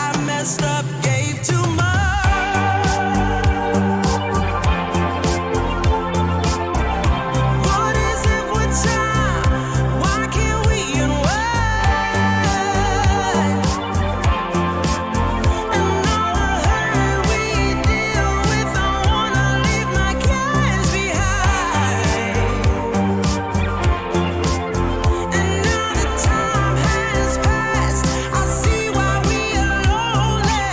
I messed up, gave too much. What is it with time? Why can't we unwind? And all the hurt we deal with, I wanna leave my cares behind. And now the time has passed, I see why we are lonely.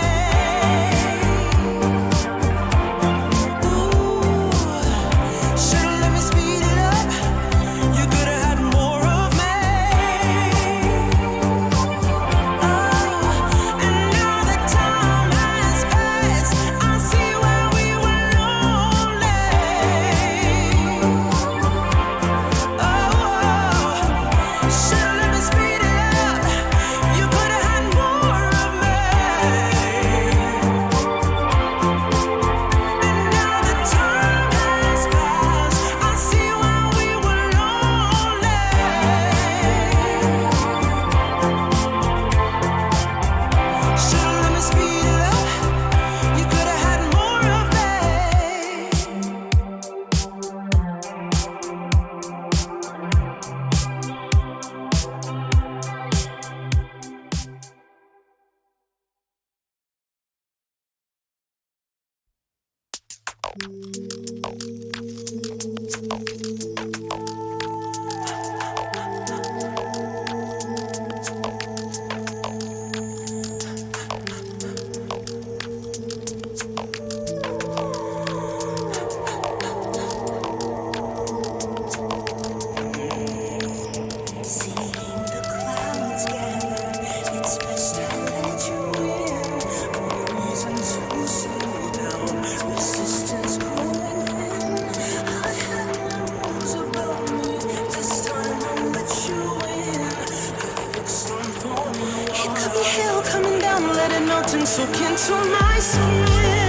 Ooh, should've let me speed it up. You could've had more of me. And now the time has passed, I see why we were lonely. Should've let me speed it up. You could've had more of me. And now the time has passed, I see why we were lonely. Should've let me speed it up. You could've had more of me. Seeing the clouds gather, it's best I let you in. No reason to slow down, resistance growing thin. I have my rules about me, this time I'll let you in. Perfect storm for me. It could be hell coming down, let it melt and soak into my skin.